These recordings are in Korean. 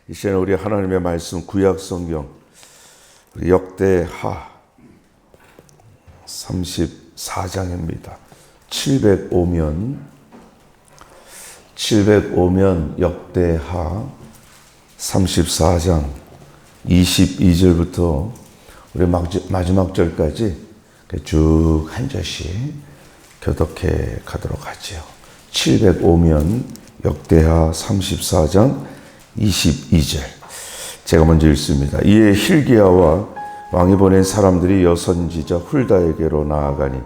이 시간에 우리 하나님의 말씀 구약 성경 역대하 34장입니다. 705면 역대하 34장 22절부터 우리 마지막 절까지 쭉 한 절씩 교독해 가도록 하죠. 705면 역대하 34장 22절 제가 먼저 읽습니다. 이에 hil기야와 왕이 보낸 사람들이 여선지자 훌다에게로 나아가니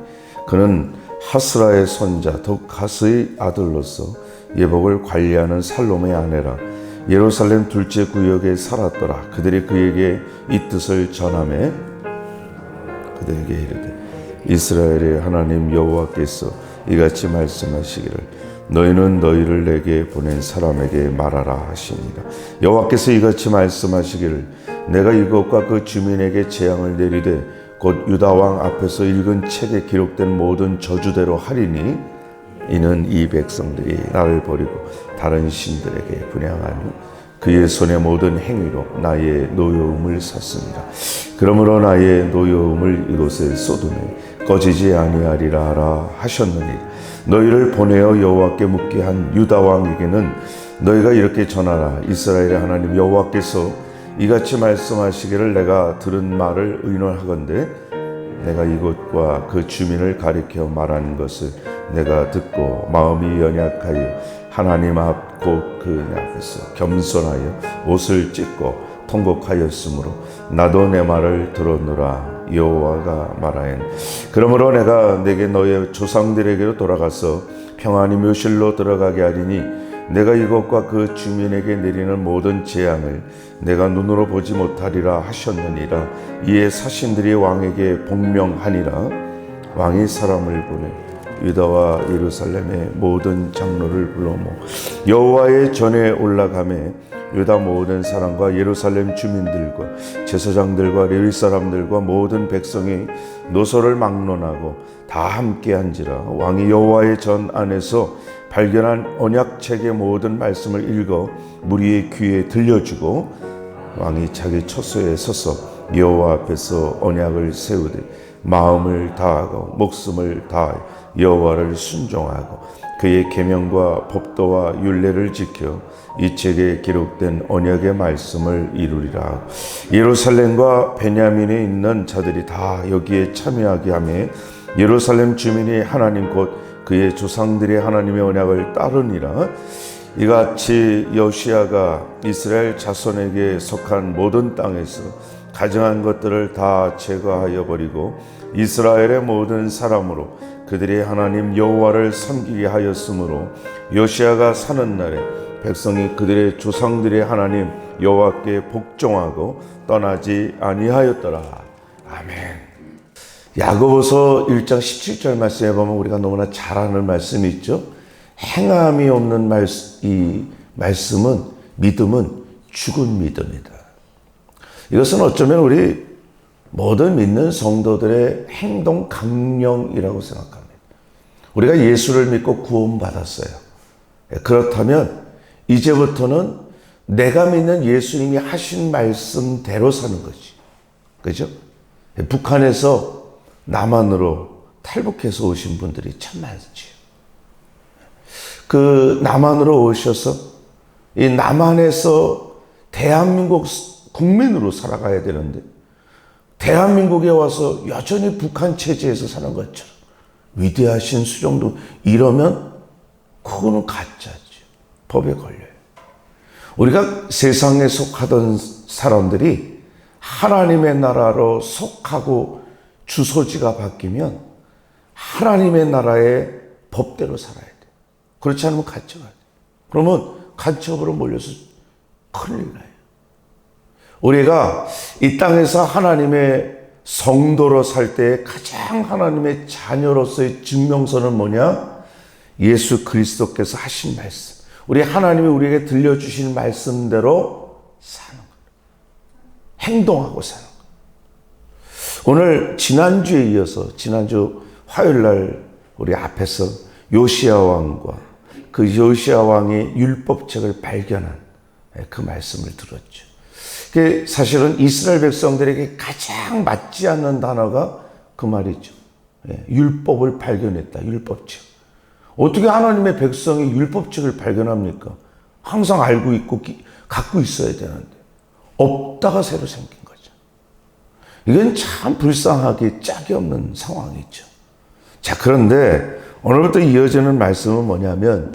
그는 하스라의 손자 덕하스의 아들로서 예복을 관리하는 살롬의 아내라. 예루살렘 둘째 구역에 살았더라. 그들이 그에게 이 뜻을 전하매 그들에게 이르되 이스라엘의 하나님 여호와께서 이같이 말씀하시기를 너희는 너희를 내게 보낸 사람에게 말하라 하시니라. 여호와께서 이같이 말씀하시기를 내가 이것과 그 주민에게 재앙을 내리되 곧 유다 왕 앞에서 읽은 책에 기록된 모든 저주대로 하리니 이는 이 백성들이 나를 버리고 다른 신들에게 분향하며 그의 손의 모든 행위로 나의 노여움을 샀습니다. 그러므로 나의 노여움을 이곳에 쏟음에 꺼지지 아니하리라 하라 하셨느니 너희를 보내어 여호와께 묻게 한 유다 왕에게는 너희가 이렇게 전하라. 이스라엘의 하나님 여호와께서 이같이 말씀하시기를 내가 들은 말을 의논하건대 내가 이곳과 그 주민을 가리켜 말하는 것을 내가 듣고 마음이 연약하여 하나님 앞 곧 그 앞에서 겸손하여 옷을 찢고 통곡하였으므로 나도 내 말을 들었노라. 여호와가 말하엔 그러므로 내가 내게 너의 조상들에게로 돌아가서 평안히 묘실로 들어가게 하리니 내가 이것과 그 주민에게 내리는 모든 재앙을 내가 눈으로 보지 못하리라 하셨느니라. 이에 사신들이 왕에게 복명하니라. 왕이 사람을 보내 유다와 예루살렘의 모든 장로를 불러 모아 여호와의 전에 올라가매 유다 모든 사람과 예루살렘 주민들과 제사장들과 레위 사람들과 모든 백성이 노소를 막론하고 다 함께 한지라. 왕이 여호와의 전 안에서 발견한 언약책의 모든 말씀을 읽어 무리의 귀에 들려주고 왕이 자기 처소에 서서 여호와 앞에서 언약을 세우되 마음을 다하고 목숨을 다하여 여호와를 순종하고 그의 계명과 법도와 율례를 지켜 이 책에 기록된 언약의 말씀을 이루리라. 예루살렘과 베냐민에 있는 자들이 다 여기에 참여하게 하며 예루살렘 주민이 하나님 곧 그의 조상들의 하나님의 언약을 따르니라. 이같이 여호시아가 이스라엘 자손에게 속한 모든 땅에서 가증한 것들을 다 제거하여 버리고 이스라엘의 모든 사람으로 그들이 하나님 여호와를 섬기게 하였으므로 요시아가 사는 날에 백성이 그들의 조상들의 하나님 여호와께 복종하고 떠나지 아니하였더라. 아멘. 야고보서 1장 17절 말씀에 보면 우리가 너무나 잘 아는 말씀이 있죠. 행함이 없는 이 말씀은 믿음은 죽은 믿음이다. 이것은 어쩌면 우리 모든 믿는 성도들의 행동 강령이라고 생각합니다. 우리가 예수를 믿고 구원받았어요. 그렇다면 이제부터는 내가 믿는 예수님이 하신 말씀대로 사는 거지. 그죠? 북한에서 남한으로 탈북해서 오신 분들이 참 많지요. 그 남한으로 오셔서 이 남한에서 대한민국 국민으로 살아가야 되는데 대한민국에 와서 여전히 북한 체제에서 사는 것처럼 위대하신 수령도 이러면 그거는 가짜죠. 법에 걸려요. 우리가 세상에 속하던 사람들이 하나님의 나라로 속하고 주소지가 바뀌면 하나님의 나라의 법대로 살아야 돼. 그렇지 않으면 갇혀가야 돼. 그러면 간첩으로 몰려서 큰일 나요. 우리가 이 땅에서 하나님의 성도로 살 때 가장 하나님의 자녀로서의 증명서는 뭐냐? 예수 그리스도께서 하신 말씀. 우리 하나님이 우리에게 들려주신 말씀대로 사는 거예요. 행동하고 사는 거예요. 오늘 지난주에 이어서 지난주 화요일 날 우리 앞에서 요시야 왕과 그 요시야 왕의 율법책을 발견한 그 말씀을 들었죠. 사실은 이스라엘 백성들에게 가장 맞지 않는 단어가 그 말이죠. 율법을 발견했다. 율법책. 어떻게 하나님의 백성이 율법책을 발견합니까? 항상 알고 있고 갖고 있어야 되는데 없다가 새로 생긴 거죠. 이건 참 불쌍하게 짝이 없는 상황이죠. 자, 그런데 오늘부터 이어지는 말씀은 뭐냐면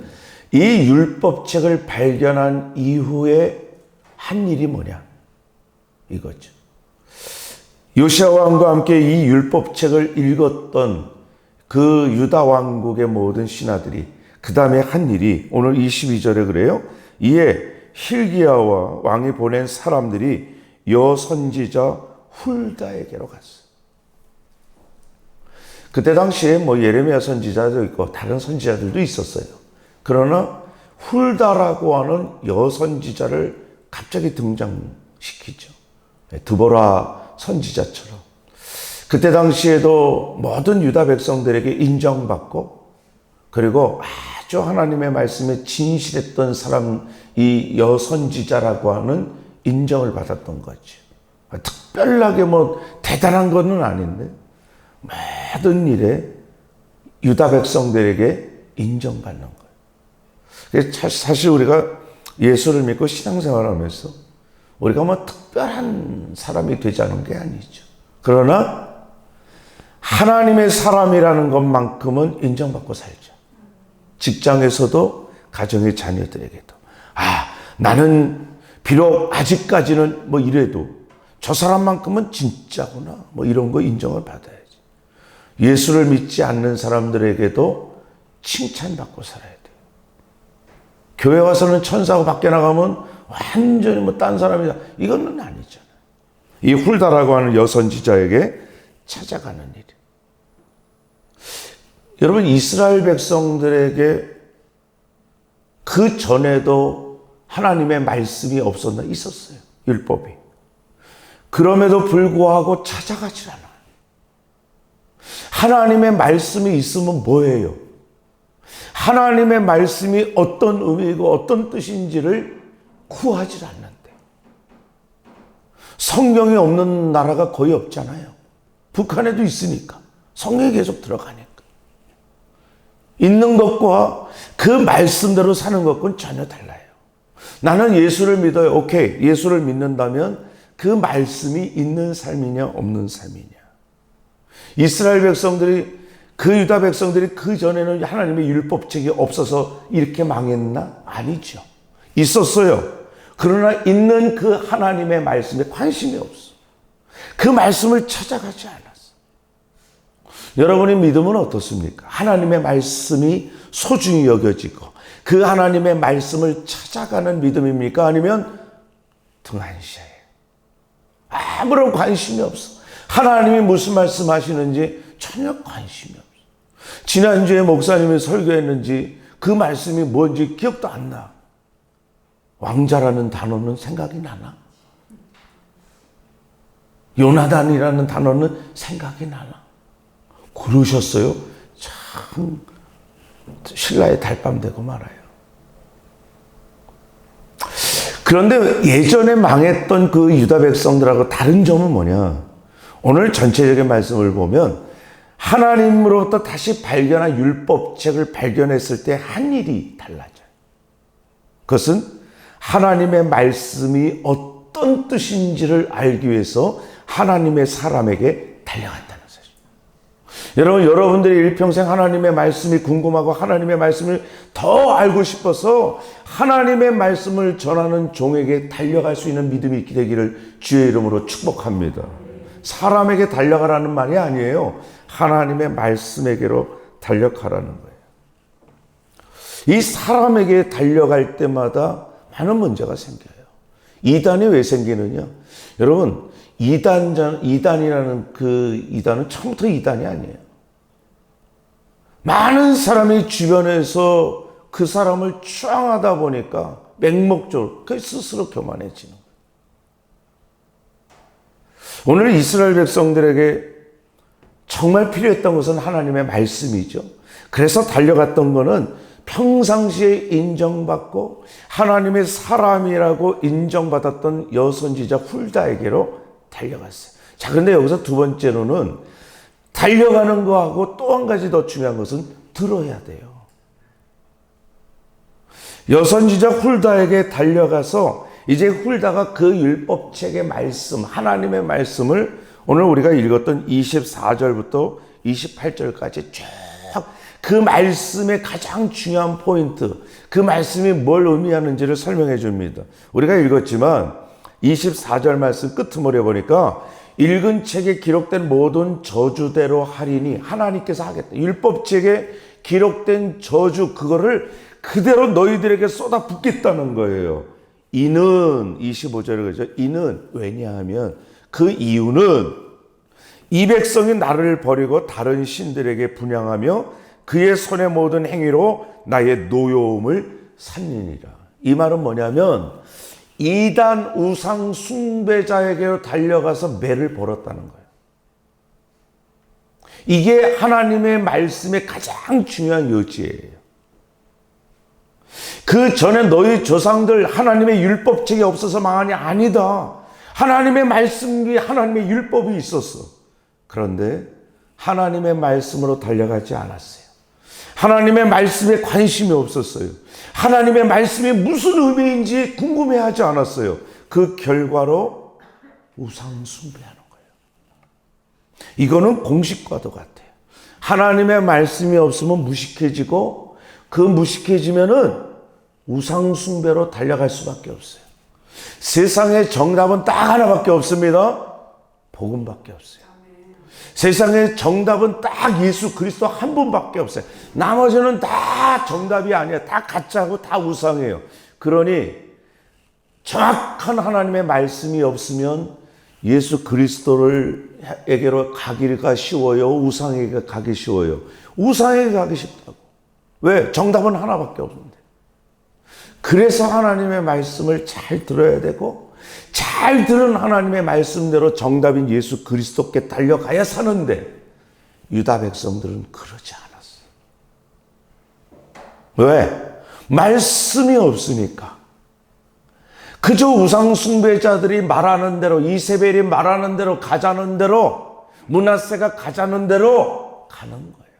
이 율법책을 발견한 이후에 한 일이 뭐냐 이거죠. 요시야 왕과 함께 이 율법책을 읽었던 그 유다 왕국의 모든 신하들이 그 다음에 한 일이 오늘 22절에 그래요. 이에 hil기야와 왕이 보낸 사람들이 여선지자 훌다에게로 갔어요. 그때 당시에 예레미야 선지자도 있고 다른 선지자들도 있었어요. 그러나 훌다라고 하는 여선지자를 갑자기 등장시키죠. 드보라 선지자처럼. 그때 당시에도 모든 유다 백성들에게 인정받고 그리고 아주 하나님의 말씀에 진실했던 사람, 이 여선지자라고 하는 인정을 받았던 거죠. 특별하게 대단한 것은 아닌데 모든 일에 유다 백성들에게 인정받는 거예요. 사실 우리가 예수를 믿고 신앙생활하면서 우리가 특별한 사람이 되자는 게 아니죠. 그러나 하나님의 사람이라는 것만큼은 인정받고 살죠. 직장에서도 가정의 자녀들에게도 나는 비록 아직까지는 이래도 저 사람만큼은 진짜구나 이런 거 인정을 받아야지. 예수를 믿지 않는 사람들에게도 칭찬받고 살아야 돼요. 교회 와서는 천사고 밖에 나가면 완전히 딴 사람이다. 이거는 아니잖아요. 이 훌다라고 하는 여선지자에게 찾아가는 일. 여러분, 이스라엘 백성들에게 그 전에도 하나님의 말씀이 없었나? 있었어요. 율법이. 그럼에도 불구하고 찾아가질 않아요. 하나님의 말씀이 있으면 뭐예요? 하나님의 말씀이 어떤 의미이고 어떤 뜻인지를 구하지 않는데. 성경이 없는 나라가 거의 없잖아요. 북한에도 있으니까. 성경이 계속 들어가니까. 있는 것과 그 말씀대로 사는 것과는 전혀 달라요. 나는 예수를 믿어요. 오케이. 예수를 믿는다면 그 말씀이 있는 삶이냐 없는 삶이냐. 이스라엘 백성들이 그 유다 백성들이 그 전에는 하나님의 율법책이 없어서 이렇게 망했나? 아니죠. 있었어요. 그러나 있는 그 하나님의 말씀에 관심이 없어. 그 말씀을 찾아가지 않았어. 여러분의 믿음은 어떻습니까? 하나님의 말씀이 소중히 여겨지고 그 하나님의 말씀을 찾아가는 믿음입니까? 아니면 등한시해요. 아무런 관심이 없어. 하나님이 무슨 말씀 하시는지 전혀 관심이 없어. 지난주에 목사님이 설교했는지 그 말씀이 뭔지 기억도 안 나. 왕자라는 단어는 생각이 나나? 요나단이라는 단어는 생각이 나나? 그러셨어요? 참 신라의 달밤 되고 말아요. 그런데 예전에 망했던 그 유다 백성들하고 다른 점은 뭐냐? 오늘 전체적인 말씀을 보면 하나님으로부터 다시 발견한 율법책을 발견했을 때 한 일이 달라져요. 그것은 하나님의 말씀이 어떤 뜻인지를 알기 위해서 하나님의 사람에게 달려갔다는 사실. 여러분들이 일평생 하나님의 말씀이 궁금하고 하나님의 말씀을 더 알고 싶어서 하나님의 말씀을 전하는 종에게 달려갈 수 있는 믿음이 있게 되기를 주의 이름으로 축복합니다. 사람에게 달려가라는 말이 아니에요. 하나님의 말씀에게로 달려가라는 거예요. 이 사람에게 달려갈 때마다 많은 문제가 생겨요. 이단이 왜 생기느냐? 여러분, 이단이라는 그 이단은 처음부터 이단이 아니에요. 많은 사람이 주변에서 그 사람을 추앙하다 보니까 맹목적으로 그 스스로 교만해지는 거예요. 오늘 이스라엘 백성들에게 정말 필요했던 것은 하나님의 말씀이죠. 그래서 달려갔던 것은 평상시에 인정받고 하나님의 사람이라고 인정받았던 여선지자 훌다에게로 달려갔어요. 자, 그런데 여기서 두 번째로는 달려가는 거하고 또 한 가지 더 중요한 것은 들어야 돼요. 여선지자 훌다에게 달려가서 이제 훌다가 그 율법책의 말씀, 하나님의 말씀을 오늘 우리가 읽었던 24절부터 28절까지 쭉 그 말씀의 가장 중요한 포인트, 그 말씀이 뭘 의미하는지를 설명해 줍니다. 우리가 읽었지만 24절 말씀 끄트머리에 보니까 읽은 책에 기록된 모든 저주대로 하리니 하나님께서 하겠다. 율법책에 기록된 저주 그거를 그대로 너희들에게 쏟아붓겠다는 거예요. 이는 25절에 그러죠. 이는 왜냐하면 그 이유는 이 백성이 나를 버리고 다른 신들에게 분향하며 그의 손의 모든 행위로 나의 노여움을 살리니라. 이 말은 뭐냐면 이단 우상 숭배자에게로 달려가서 매를 벌었다는 거예요. 이게 하나님의 말씀의 가장 중요한 요지예요. 그 전에 너희 조상들 하나님의 율법책이 없어서 망하니 아니다. 하나님의 말씀이 하나님의 율법이 있었어. 그런데 하나님의 말씀으로 달려가지 않았어요. 하나님의 말씀에 관심이 없었어요. 하나님의 말씀이 무슨 의미인지 궁금해하지 않았어요. 그 결과로 우상 숭배하는 거예요. 이거는 공식과도 같아요. 하나님의 말씀이 없으면 무식해지고 그 무식해지면은 우상 숭배로 달려갈 수밖에 없어요. 세상에 정답은 딱 하나밖에 없습니다. 복음밖에 없어요. 세상에 정답은 딱 예수 그리스도 한 분밖에 없어요. 나머지는 다 정답이 아니야. 다 가짜고 다 우상이에요. 그러니 정확한 하나님의 말씀이 없으면 예수 그리스도에게로 가기가 쉬워요. 우상에게 가기 쉬워요. 우상에게 가기 쉽다고. 왜? 정답은 하나밖에 없는데. 그래서 하나님의 말씀을 잘 들어야 되고 잘 들은 하나님의 말씀대로 정답인 예수 그리스도께 달려가야 사는데 유다 백성들은 그러지 않았어요. 왜? 말씀이 없으니까. 그저 우상 숭배자들이 말하는 대로 이세벨이 말하는 대로 가자는 대로 므낫세가 가자는 대로 가는 거예요.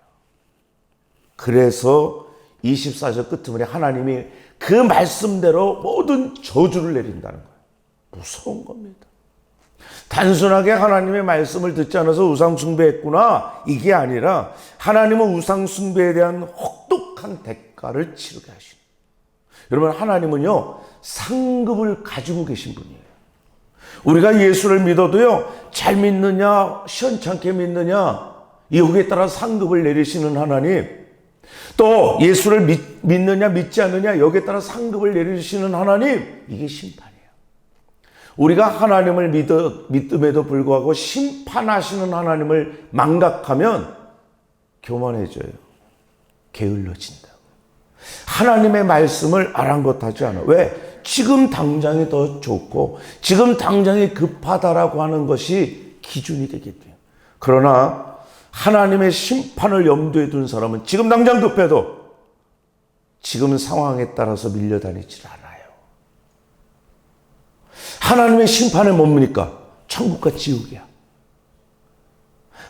그래서 24절 끝머리 하나님이 그 말씀대로 모든 저주를 내린다는 거예요. 무서운 겁니다. 단순하게 하나님의 말씀을 듣지 않아서 우상 숭배했구나 이게 아니라 하나님은 우상 숭배에 대한 혹독한 대가를 치르게 하시는. 여러분 하나님은요 상급을 가지고 계신 분이에요. 우리가 예수를 믿어도요 잘 믿느냐 시원찮게 믿느냐 여기에 따라 상급을 내리시는 하나님, 또 예수를 믿느냐 믿지 않느냐 여기에 따라 상급을 내리시는 하나님, 이게 심판이에요. 우리가 하나님을 믿음에도 불구하고 심판하시는 하나님을 망각하면 교만해져요. 게을러진다고. 하나님의 말씀을 아랑곳하지 않아. 왜? 지금 당장이 더 좋고 지금 당장이 급하다라고 하는 것이 기준이 되기 때문에. 그러나 하나님의 심판을 염두에 둔 사람은 지금 당장 급해도 지금 상황에 따라서 밀려다니질 않아요. 하나님의 심판은 뭡니까? 천국과 지옥이야.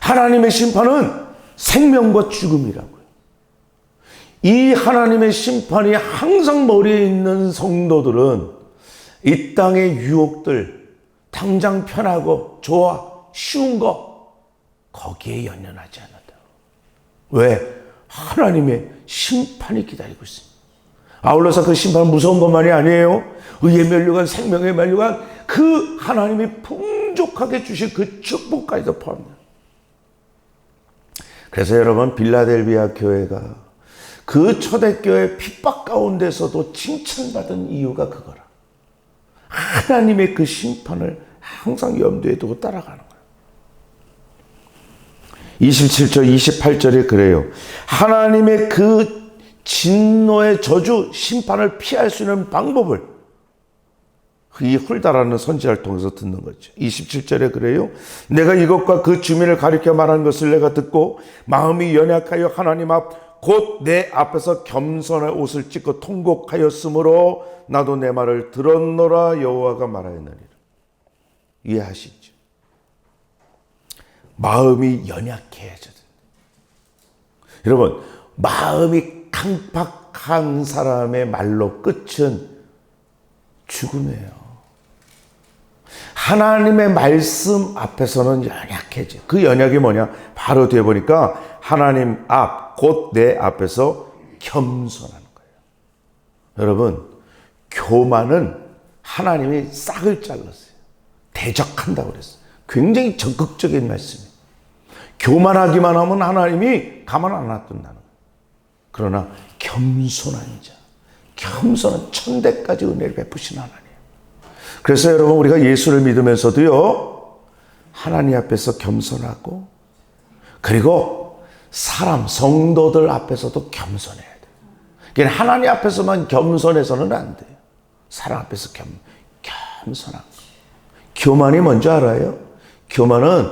하나님의 심판은 생명과 죽음이라고요. 이 하나님의 심판이 항상 머리에 있는 성도들은 이 땅의 유혹들, 당장 편하고 좋아, 쉬운 거 거기에 연연하지 않는다. 왜? 하나님의 심판이 기다리고 있습니다. 아울러서 그 심판은 무서운 것만이 아니에요. 의의 면류관, 생명의 면류관, 그 하나님이 풍족하게 주실 그 축복까지도 포함합니다. 그래서 여러분 빌라델비아 교회가 그 초대교회 핍박 가운데서도 칭찬받은 이유가 그거라. 하나님의 그 심판을 항상 염두에 두고 따라가는 거예요. 27절, 28절에 그래요. 하나님의 그 진노의 저주, 심판을 피할 수 있는 방법을 이 훌다라는 선지자를 통해서 듣는 거죠. 27절에 그래요. 내가 이것과 그 주민을 가리켜 말하는 것을 내가 듣고 마음이 연약하여 하나님 앞 곧 내 앞에서 겸손의 옷을 찢고 통곡하였으므로 나도 내 말을 들었노라 여호와가 말하였느니라. 이해하시죠? 마음이 연약해져야 된다. 여러분, 마음이 강팍한 사람의 말로 끝은 죽음이에요. 하나님의 말씀 앞에서는 연약해져. 그 연약이 뭐냐? 바로 뒤에 보니까 하나님 앞, 곧 내 앞에서 겸손하는 거예요. 여러분, 교만은 하나님이 싹을 잘랐어요. 대적한다고 그랬어요. 굉장히 적극적인 말씀이에요. 교만하기만 하면 하나님이 가만 안 놔둔다는 거예요. 그러나 겸손한 자, 겸손한 천대까지 은혜를 베푸신 하나님. 그래서 여러분, 우리가 예수를 믿으면서도요, 하나님 앞에서 겸손하고, 그리고 사람, 성도들 앞에서도 겸손해야 돼요. 그러니까 하나님 앞에서만 겸손해서는 안 돼요. 사람 앞에서 겸손한 거. 교만이 뭔지 알아요? 교만은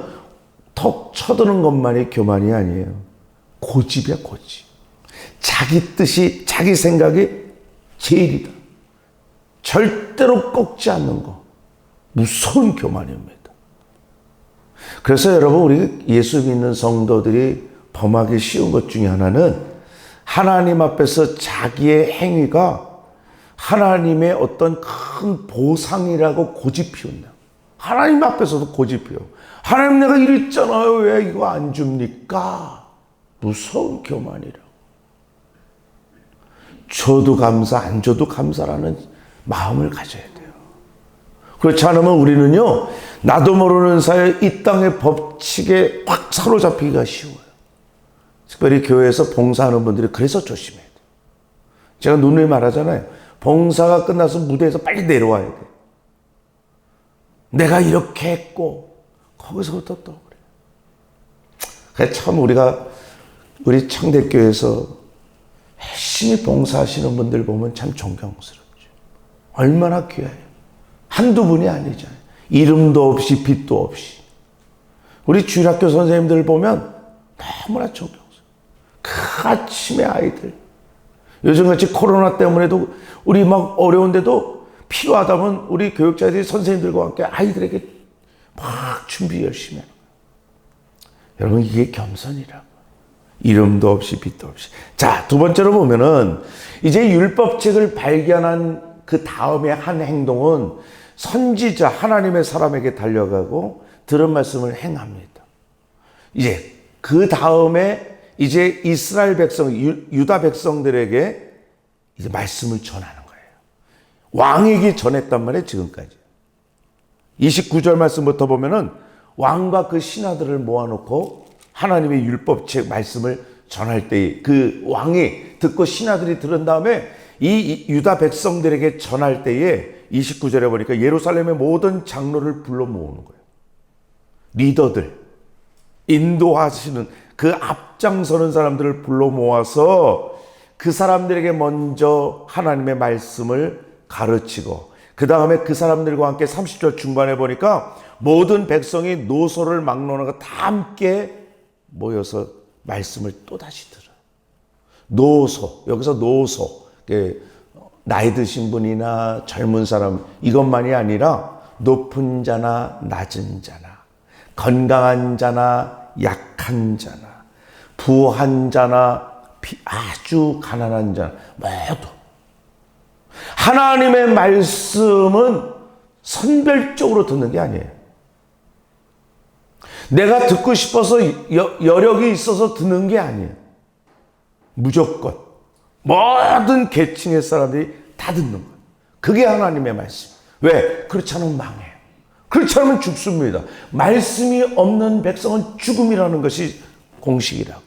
턱 쳐드는 것만이 교만이 아니에요. 고집이야, 고집. 자기 뜻이, 자기 생각이 제일이다. 절대로 꺾지 않는 거. 무서운 교만입니다. 그래서 여러분, 우리 예수 믿는 성도들이 범하기 쉬운 것 중에 하나는 하나님 앞에서 자기의 행위가 하나님의 어떤 큰 보상이라고 고집 피운다. 하나님 앞에서도 고집 피워. 하나님, 내가 이랬잖아요. 왜 이거 안 줍니까? 무서운 교만이라고. 줘도 감사, 안 줘도 감사라는 마음을 가져야 돼요. 그렇지 않으면 우리는요, 나도 모르는 사이에 이 땅의 법칙에 확 사로잡히기가 쉬워요. 특별히 교회에서 봉사하는 분들이 그래서 조심해야 돼요. 제가 누누이 말하잖아요. 봉사가 끝나서 무대에서 빨리 내려와야 돼요. 내가 이렇게 했고, 거기서부터 또 그래요. 그래서 참 우리 청대교회에서 열심히 봉사하시는 분들 보면 참 존경스럽죠. 얼마나 귀해요. 한두 분이 아니잖아요. 이름도 없이 빛도 없이. 우리 주일학교 선생님들 보면 너무나 존경스러워요. 그 아침에 아이들. 요즘같이 코로나 때문에도 우리 막 어려운데도 필요하다면 우리 교육자들이 선생님들과 함께 아이들에게 막 준비 열심히 하는 거예요. 여러분, 이게 겸손이라고. 이름도 없이 빛도 없이. 자, 두 번째로 보면은 이제 율법책을 발견한 그 다음에 한 행동은 선지자 하나님의 사람에게 달려가고 들은 말씀을 행합니다. 이제 그 다음에 이제 이스라엘 백성, 유다 백성들에게 이제 말씀을 전하는 거예요. 왕에게 전했단 말이에요, 지금까지. 29절 말씀부터 보면은 왕과 그 신하들을 모아놓고 하나님의 율법책 말씀을 전할 때 그 왕이 듣고 신하들이 들은 다음에 이 유다 백성들에게 전할 때에 29절에 보니까 예루살렘의 모든 장로를 불러 모으는 거예요. 리더들, 인도하시는 그 앞장서는 사람들을 불러 모아서 그 사람들에게 먼저 하나님의 말씀을 가르치고 그 다음에 그 사람들과 함께 30절 중반에 보니까 모든 백성이 노소를 막론하고 다 함께 모여서 말씀을 또다시 들어요. 노소, 여기서 노소, 나이 드신 분이나 젊은 사람 이것만이 아니라 높은 자나 낮은 자나 건강한 자나 약한 자나 부한 자나 아주 가난한 자나 모두 하나님의 말씀은 선별적으로 듣는 게 아니에요. 내가 듣고 싶어서 여력이 있어서 듣는 게 아니에요. 무조건 모든 계층의 사람들이 다 듣는 거예요. 그게 하나님의 말씀. 왜? 그렇지 않으면 망해요. 그렇지 않으면 죽습니다. 말씀이 없는 백성은 죽음이라는 것이 공식이라고.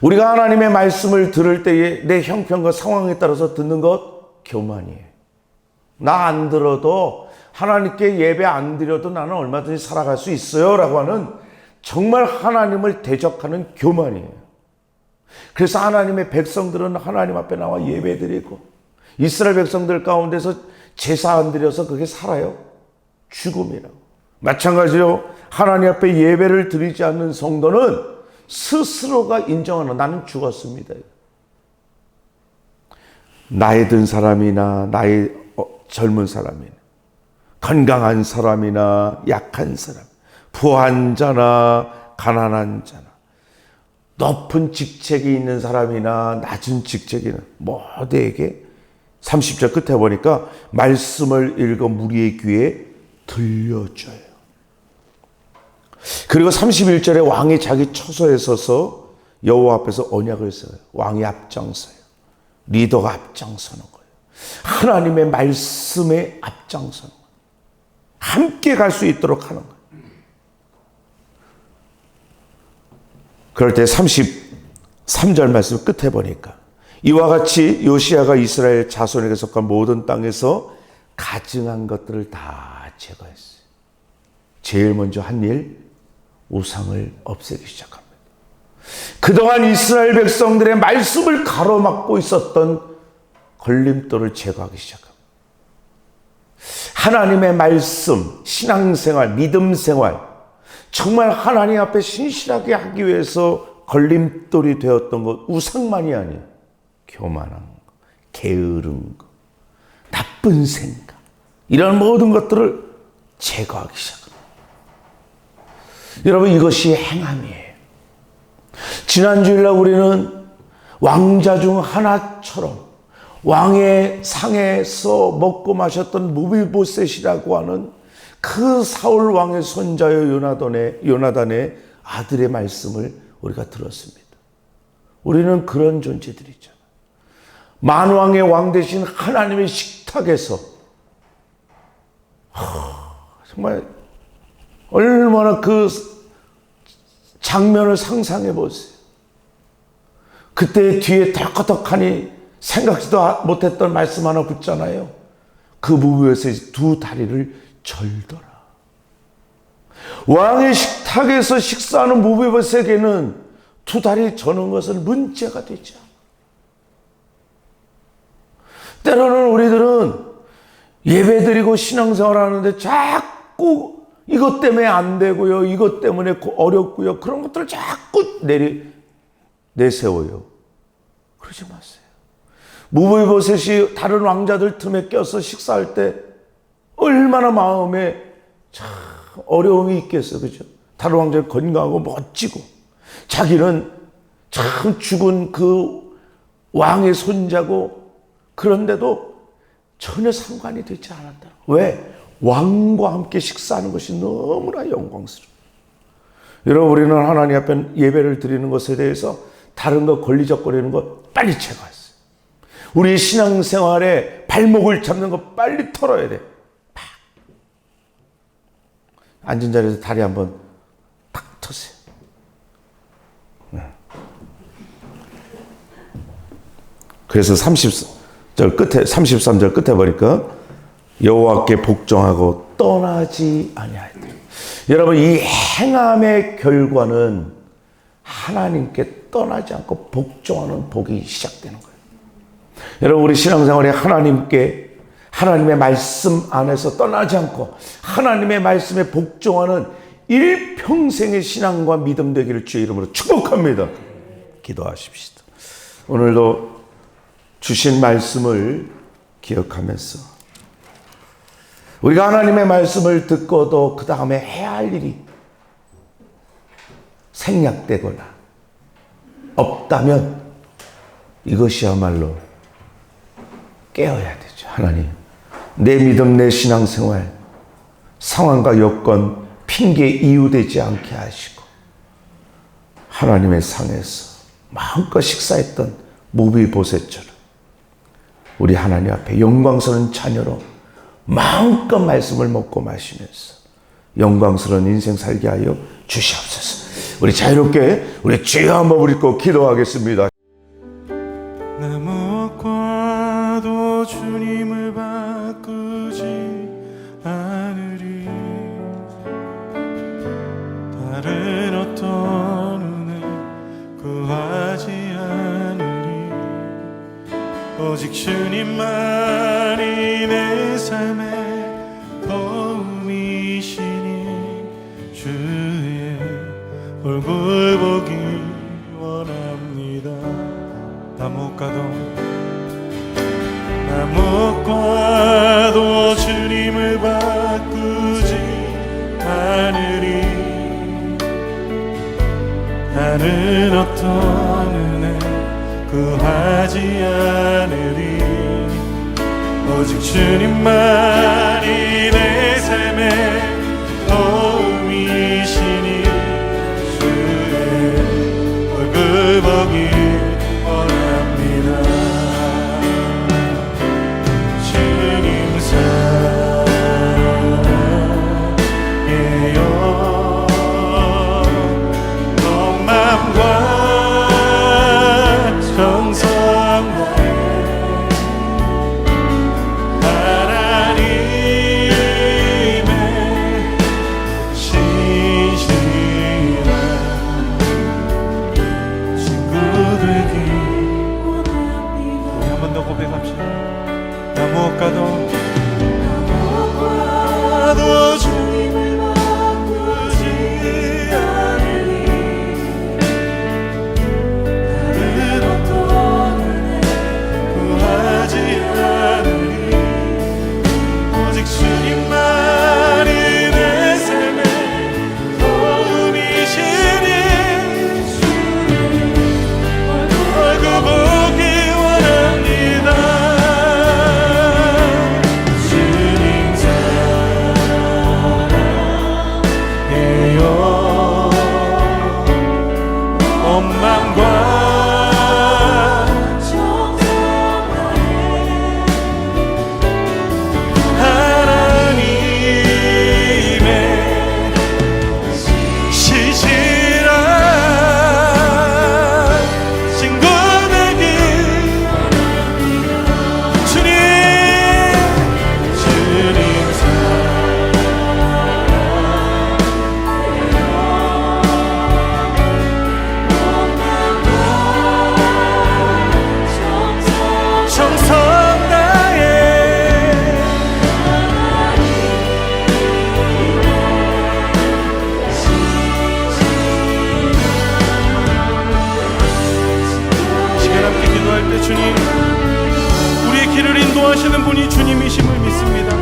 우리가 하나님의 말씀을 들을 때에 내 형편과 상황에 따라서 듣는 것 교만이에요. 나 안 들어도 하나님께 예배 안 드려도 나는 얼마든지 살아갈 수 있어요 라고 하는 정말 하나님을 대적하는 교만이에요. 그래서 하나님의 백성들은 하나님 앞에 나와 예배 드리고 이스라엘 백성들 가운데서 제사 안 드려서 그게 살아요. 죽음이라고. 마찬가지로 하나님 앞에 예배를 드리지 않는 성도는 스스로가 인정하는, 나는 죽었습니다. 나이 든 사람이나 나이 젊은 사람이나 건강한 사람이나 약한 사람, 부한 자나 가난한 자나 높은 직책이 있는 사람이나 낮은 직책이 있는 모두에게 30절 끝에 보니까 말씀을 읽어 무리의 귀에 들려줘요. 그리고 31절에 왕이 자기 처소에 서서 여호와 앞에서 언약을 써요. 왕이 앞장서요. 리더가 앞장서는 거예요. 하나님의 말씀에 앞장서는 거예요. 함께 갈 수 있도록 하는 거예요. 그럴 때 33절 말씀 끝에 보니까 이와 같이 요시야가 이스라엘 자손에게 속한 모든 땅에서 가증한 것들을 다 제거했어요. 제일 먼저 한 일, 우상을 없애기 시작합니다. 그동안 이스라엘 백성들의 말씀을 가로막고 있었던 걸림돌을 제거하기 시작합니다. 하나님의 말씀, 신앙생활, 믿음생활, 정말 하나님 앞에 신실하게 하기 위해서 걸림돌이 되었던 것, 우상만이 아니에요. 교만한 거, 게으른 거, 나쁜 생각, 이런 모든 것들을 제거하기 시작합니다. 여러분, 이것이 행함이에요. 지난 주일날 우리는 왕자 중 하나처럼 왕의 상에서 먹고 마셨던 무비보셋이라고 하는 그 사울 왕의 손자여 요나단의 아들의 말씀을 우리가 들었습니다. 우리는 그런 존재들이잖아요. 만왕의 왕 되신 하나님의 식탁에서 정말 얼마나 그 장면을 상상해 보세요. 그때 뒤에 덜커덕하니 생각지도 못했던 말씀 하나 붙잖아요. 그 무비보셋이 두 다리를 절더라. 왕의 식탁에서 식사하는 무비보셋에게는 두 다리 저는 것은 문제가 되죠. 때로는 우리들은 예배드리고 신앙생활 하는데 자꾸 이것 때문에 안 되고요, 이것 때문에 어렵고요, 그런 것들을 자꾸 내세워요. 그러지 마세요. 무비보셋이 다른 왕자들 틈에 껴서 식사할 때 얼마나 마음에 참 어려움이 있겠어요. 그죠? 다른 왕자는 건강하고 멋지고 자기는 참 죽은 그 왕의 손자고, 그런데도 전혀 상관이 되지 않았다. 왜? 왕과 함께 식사하는 것이 너무나 영광스러워요. 여러분, 우리는 하나님 앞에 예배를 드리는 것에 대해서 다른 거 걸리적거리는 거 빨리 제거했어요. 우리 신앙생활에 발목을 잡는 거 빨리 털어야 돼. 팍. 앉은 자리에서 다리 한번 탁 터세요. 그래서 33절 끝에 보니까 여호와께 복종하고 떠나지 아니하였다. 여러분, 이 행함의 결과는 하나님께 떠나지 않고 복종하는 복이 시작되는 거예요. 여러분, 우리 신앙생활에 하나님의 말씀 안에서 떠나지 않고 하나님의 말씀에 복종하는 일평생의 신앙과 믿음 되기를 주의 이름으로 축복합니다. 기도하십시다. 오늘도 주신 말씀을 기억하면서 우리가 하나님의 말씀을 듣고도 그 다음에 해야 할 일이 생략되거나 없다면 이것이야말로 깨어야 되죠. 하나님, 내 믿음, 내 신앙생활, 상황과 여건, 핑계, 이유 되지 않게 하시고 하나님의 상에서 마음껏 식사했던 무비보셋처럼 우리 하나님 앞에 영광스러운 자녀로 마음껏 말씀을 먹고 마시면서 영광스러운 인생 살게 하여 주시옵소서. 우리 자유롭게 우리 주여 한번 부르고 기도하겠습니다. 나 무엇과도 주님을 바꾸지 않으리. 다른 어떤 은혜 구하지 않으리. 오직 주님만이 내 삶의 도움이시니 주의 얼굴 보기 오직 주님만이 내 삶의 도움이시니 주의 얼굴 보기 원합니다. 주님 사랑해요. 온 마음과 정성 하나님의 신실한 친구 되기 우리 한 번 더 고백합시다. 나 무엇과도 주님을 바꾸지 않으니 다른 어떤 은혜 구하지 않으니 오직 주님만이 내 삶의 도움이시니 얼굴 보기 원합니다. 주님 사랑해요. 온 마음과 정성 다해 하나님의 신실한 친구 되기 주님 정성 다해 시간 함께 기도할 때 주님 우리의 길을 인도하시는 분이 주님이심을 믿습니다.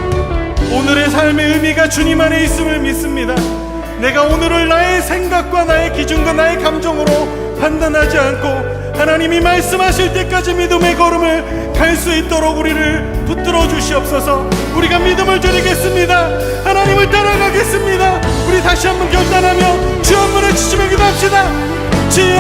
오늘의 삶의 의미가 주님 안에 있음을 믿습니다. 내가 오늘을 나의 생각과 나의 기준과 나의 감정으로 판단하지 않고 하나님이 말씀하실 때까지 믿음의 걸음을 갈 수 있도록 우리를 붙들어 주시옵소서. 우리가 믿음을 드리겠습니다. 하나님을 따라가겠습니다. 우리 다시 한번 결단하며 주 한 분의 주님의 기도합시다. 주여